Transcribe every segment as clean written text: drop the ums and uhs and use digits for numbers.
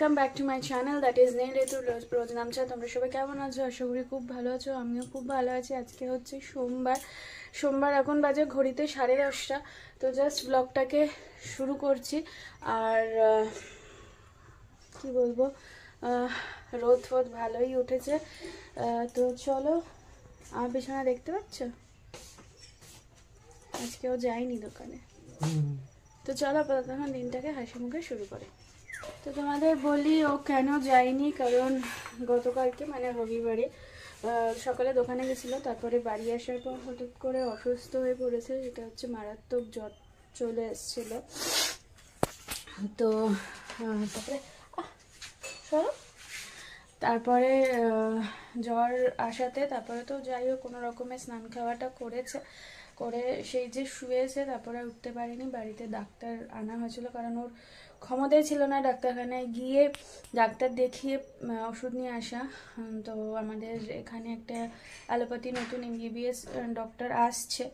Welcome back to my channel that is নেল ঋতু রোজ নামচা। তোমরা সবাই কেমন আছো? আশা করি খুব ভালো আছো। আমিও খুব ভালো আছি। আজকে হচ্ছে সোমবার এখন বাজে ঘড়িতে 10:30। তো জাস্ট ব্লগটাকে শুরু করছি। আর কি বলবো, রোদ ফোদ ভালোই উঠেছে। তো চলো, আমার পেছনে দেখতে পাচ্ছ, আজকেও যাইনি দোকানে। তো চলো আপাতত এখন দিনটাকে হাসি মুখে শুরু করে। তো তোমাদের বলি ও কেন যায়নি, কারণ গতকালকে মানে রবিবারে সকালে দোকানে গেছিলো, তারপরে বাড়ি আসার পর হঠাৎ করে অসুস্থ হয়ে পড়েছে। এটা হচ্ছে মারাত্মক জ্বর চলে এসেছিলো। তো তারপরে জ্বর আসাতে তারপরে তো যাই হোক কোনো রকমের স্নান খাওয়াটা করে সেই যে শুয়েছে, তারপরে উঠতে পারেনি। বাড়িতে ডাক্তার আনা হয়েছিল, কারণ ওর ক্ষমতাই ছিল না ডাক্তারখানায় গিয়ে ডাক্তার দেখিয়ে ওষুধ নিয়ে আসা। তো আমাদের এখানে একটা অ্যালোপ্যাথি নতুন MBBS ডক্টর আসছে,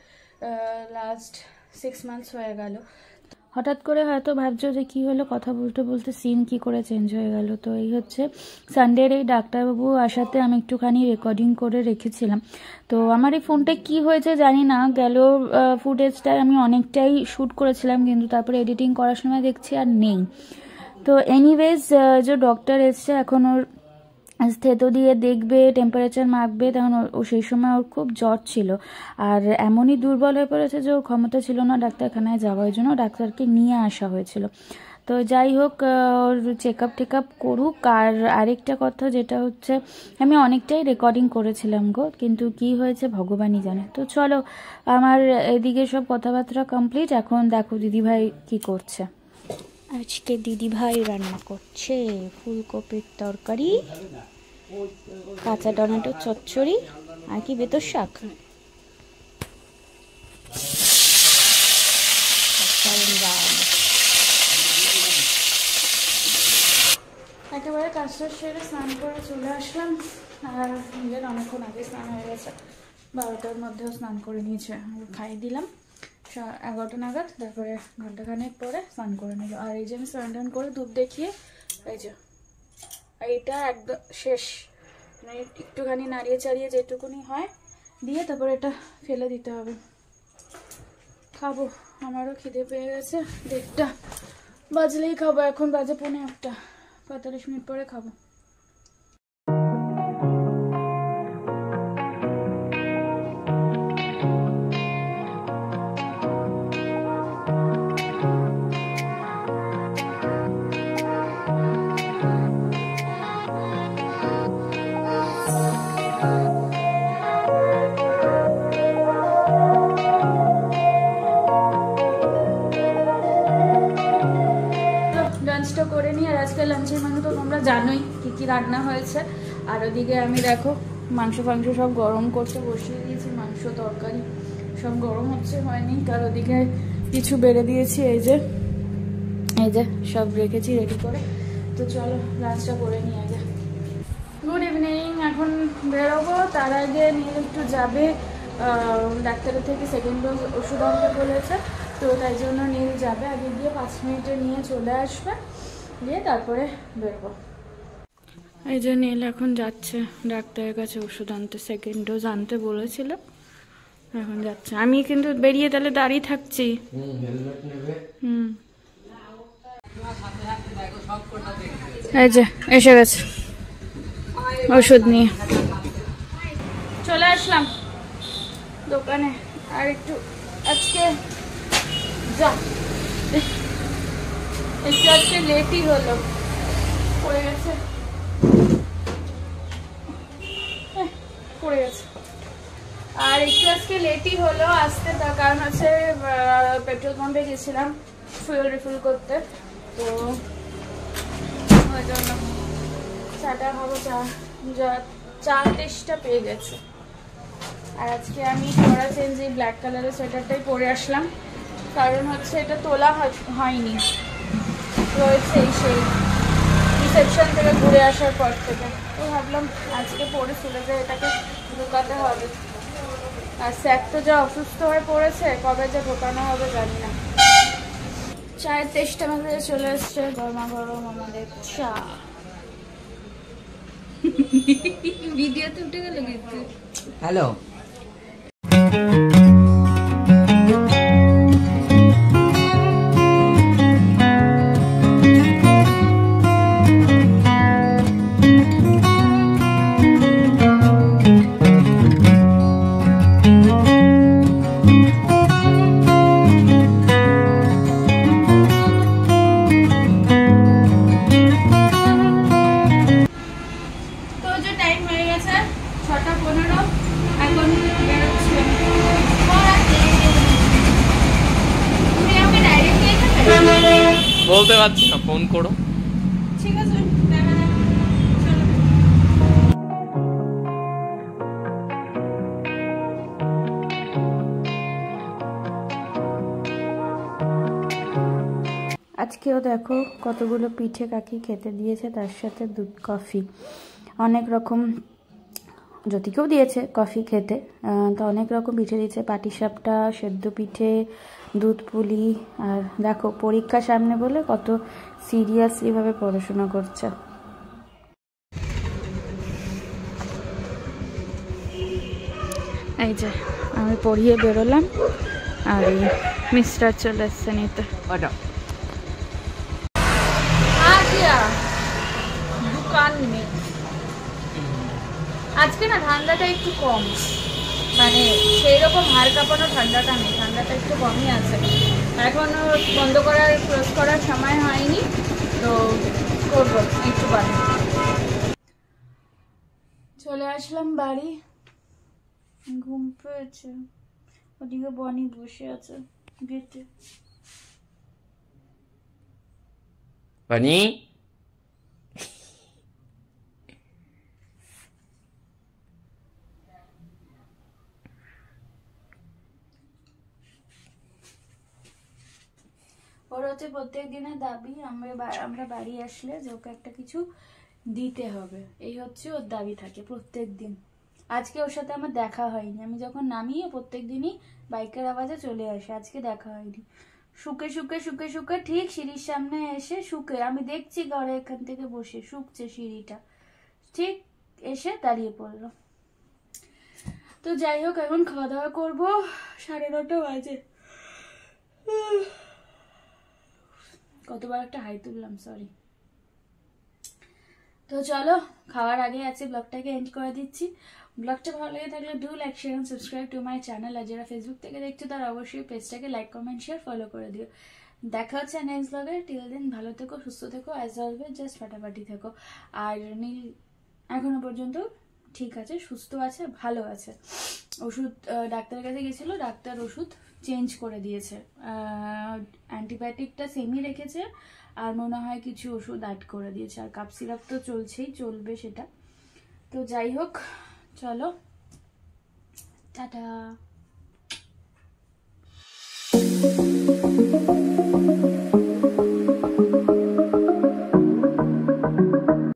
লাস্ট 6 মান্থস হয়ে গেল। হঠাৎ করে হয়তো ভাবছো যে কী হলো, কথা বলতে বলতে সিন কি করে চেঞ্জ হয়ে গেল। তো এই হচ্ছে সানডের এই ডাক্তারবাবু আসাতে আমি একটুখানি রেকর্ডিং করে রেখেছিলাম। তো আমার এই ফোনটায় কি হয়েছে জানি না, গেল ফুটেজটায় আমি অনেকটাই শ্যুট করেছিলাম, কিন্তু তারপরে এডিটিং করার সময় দেখছি আর নেই। তো এনিওয়েজ, যে ডক্টর এসছে এখন ওর স্থেতো দিয়ে দেখবে, টেম্পারেচার মাপবে। তখন ও সেই সময় ওর খুব জ্বর ছিল, আর এমনই দুর্বল হয়ে পড়েছে যে ওর ক্ষমতা ছিল না ডাক্তারখানায় যাওয়ার জন্য। ডাক্তারকে নিয়ে আসা হয়েছিল। তো যাই হোক, ওর চেক আপ করুক। আর আরেকটা কথা যেটা হচ্ছে, আমি অনেকটাই রেকর্ডিং করেছিলাম গো, কিন্তু কি হয়েছে ভগবানই জানে। তো চলো, আমার এদিকে সব কথাবার্তা কমপ্লিট। এখন দেখো দিদিভাই কি করছে। আজকে দিদিভাই রান্না করছে ফুলকপির তরকারি, কাঁচা টমেটো চচ্চড়ি, আর কি বেতর শাক। একেবারে কাজটা সেরে স্নান করে চলে আসলাম। আর নিজের অনেকক্ষণ আগে স্নান হয়ে গেছে, 12টার মধ্যেও স্নান করে নিয়েছে। খাইয়ে দিলাম 11টা নাগাদ, তারপরে ঘন্টাখানেক পরে স্নান করে নিল। আর এই যে আমি স্নান করে দুধ দেখিয়ে, এই যে এইটা একদম শেষ, মানে একটুখানি নাড়িয়ে চাড়িয়ে যেটুকুনি হয় দিয়ে তারপরে এটা ফেলে দিতে হবে। খাবো, আমারও খিদে পেয়ে গেছে। 1:30 বাজলেই খাবো। এখন বাজে 1:45, 45 মিনিট পরে খাবো। লাঞ্চটা করে নিই। আর আজকে লাঞ্চের মেনু তো তোমরা জানোই কি কি রান্না হয়েছে। আর ওদিকে আমি দেখো মাংস সব গরম করতে বসিয়ে দিয়েছি। মাংস তরকারি সব গরম হচ্ছে, হয়নি। তার ওদিকে কিছু বেড়ে দিয়েছি, এই যে সব রেখেছি রেডি করে। তো চলো লাঞ্চটা করে নিই আগে। গুড ইভিনিং, এখন বেরোবো। তার আগে নিয়ে একটু যাবে, ডাক্তারের থেকে সেকেন্ড ডোজ ওষুধ আনতে বলেছে। তো তাই জন্য নীল যাবে, আগে গিয়ে 5 মিনিটে নিয়ে চলে আসবে, দিয়ে তারপরে বেরোবো। এই যে নীল এখন যাচ্ছে ডাক্তারের কাছে ওষুধ আনতে, সেকেন্ড ডোজ আনতে বলেছিল, এখন যাচ্ছে। আমি কিন্তু বেরিয়ে তাহলে দাঁড়িয়ে থাকছি। এই যে এসে গেছে ওষুধ নিয়ে, চলে আসলাম দোকানে। আর একটু আজকে লেটই হলো, পড়ে গেছে। আর একটু আজকে লেটই হলো আসতে, তার কারণ হচ্ছে পেট্রোল পাম্পে গেছিলাম ফুয়েল রিফিল করতে। তো ওই জন্য চাটা খাবো, চা টেস্টটা পেয়ে গেছে। আর আজকে আমি পরা চেঞ্জ এই ব্ল্যাক কালারের সোয়েটারটাই পরে আসলাম, কারণ হচ্ছে এটা তোলা হয়নি, রয়েছে সেই রিসেপশন থেকে ঘুরে আসার পর থেকে। তো ভাবলাম আজকে পরে চলে যায়, এটাকে ঢোকাতে হবে। আর স্যাক তো যা অসুস্থ হয়ে পড়েছে, কবে যে ঢোকানো হবে জানি না। চায়ের তেষ্টা মাঝে চলে এসছে, গরমা গরম আমাদের চা। ভিডিওতে উঠে গেল কিন্তু। হ্যালো, বলতে পারছি না, ফোন করো। ঠিক আছে, আজকেও দেখো কতগুলো পিঠে কাকি খেতে দিয়েছে, তার সাথে দুধ কফি, অনেক রকম জ্যোতিকেও দিয়েছে কফি খেতে। তো অনেক রকম পিঠে দিয়েছে, পাটিসাপটা, সেদ্ধ পিঠে, দুধ পুলি। আর দেখো পরীক্ষা সামনে বলে কত সিরিয়াসলি ভাবে পড়াশোনা করছে। এই যে আমি পড়িয়ে বেরোলাম, আর এই মিস্টার চলে এসছে নিতে। দোকান নেই আজকে, না ঠান্ডাটা একটু কম, মানে সেই রকম হাড় কাঁপানো ঠান্ডাটা নেই, ঠান্ডাটা একটু কমই আছে। এখনো বন্ধ করার ক্লোজ করার সময় হয়নি, তো করবো একটু বাড়ি। চলে আসলাম বাড়ি, ঘুম পেয়েছে, ওদিকে বনি বসে আছে গেটে। বানি, ওর হচ্ছে প্রত্যেক দিনের দাবি আমরা বাড়ি আসলে যে ওকে একটা কিছু দিতে হবে, এই হচ্ছে ওর দাবি থাকে প্রত্যেক দিন। আজকে ওর সাথে আমার দেখা হয়নি, আমি যখন নামিয়ে প্রত্যেক দিনই বাইকের আওয়াজে চলে আসে, আজকে দেখা হয়নি। শুকে শুকে শুকে শুকে ঠিক সিঁড়ির সামনে এসে শুকে, আমি দেখছি ঘরে এখান থেকে বসে শুকছে সিঁড়িটা, ঠিক এসে দাঁড়িয়ে পড়লো। তো যাই হোক, এখন খাওয়া দাওয়া করবো, 9:30 বাজে। কতবার একটা হাই তুললাম, সরি। তো চলো, খাওয়ার আগে আছে ব্লগটাকে এন্ড করে দিচ্ছি। ব্লগটা ভালো লেগে থাকলে do like, share and subscribe to my channel. আর যারা ফেসবুক থেকে দেখছো তারা অবশ্যই পেজটাকে লাইক, কমেন্ট, শেয়ার, ফলো করে দিও। দেখা হচ্ছে নেক্সট ব্লগে। টিল দিন ভালো থেকো, সুস্থ থেকো, অ্যাজ অলওয়েজ জাস্ট ফাটাফাটি থেকো। আর নীল এখনো পর্যন্ত ঠিক আছে, সুস্থ আছে, ভালো আছে। ওষুধ ডাক্তারের কাছে গেছিল, ডাক্তার ওষুধ চেঞ্জ করে দিয়েছে, অ্যান্টিবায়োটিকটা সেমই রেখেছে, আর মনে হয় কিছু ওষুধ অ্যাড করে দিয়েছে, আর কাপ সিরাপ তো চলছেই, চলবে সেটা। তো যাই হোক, চলো টাটা।